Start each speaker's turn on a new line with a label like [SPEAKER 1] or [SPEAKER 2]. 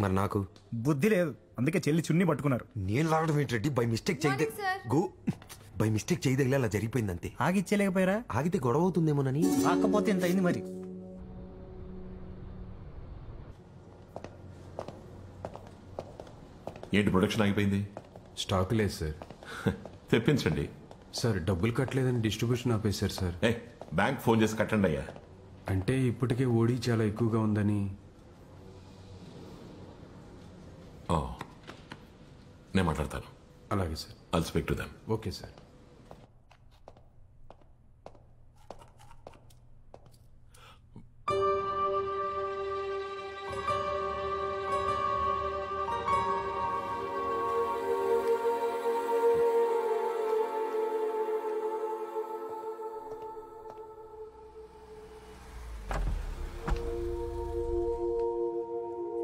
[SPEAKER 1] మరి నాకు
[SPEAKER 2] బుద్ధి లేదు, అందుకే చెల్లి చున్ని పట్టుకున్నారు.
[SPEAKER 1] నేను లాగడం ఏంటి రెడ్డి? బై మిస్టేక్ చేయదే గో బై మిస్టేక్ చేయదగిలే అలా జరిగిపోయింది అంతే.
[SPEAKER 2] ఆగిచ్చేయలేకపోయారా?
[SPEAKER 1] ఆగితే గొడవ అవుతుందేమోనని.
[SPEAKER 2] రాకపోతే ఇంత అయింది మరి.
[SPEAKER 3] ఏంటి ప్రొడక్షన్ ఆగిపోయింది?
[SPEAKER 4] స్టాక్ లేదు సార్.
[SPEAKER 3] తెప్పించండి
[SPEAKER 4] సార్. డబ్బులు కట్టలేదని డిస్ట్రిబ్యూషన్ ఆపేశారు సార్.
[SPEAKER 3] బ్యాంక్ ఫోన్ చేసి కట్టండి అయ్యా.
[SPEAKER 4] అంటే ఇప్పటికే ఓడి చాలా ఎక్కువగా ఉందని.
[SPEAKER 3] నేను మాట్లాడతాను.
[SPEAKER 4] అలాగే sir.
[SPEAKER 3] I'll speak to them.
[SPEAKER 4] Okay sir.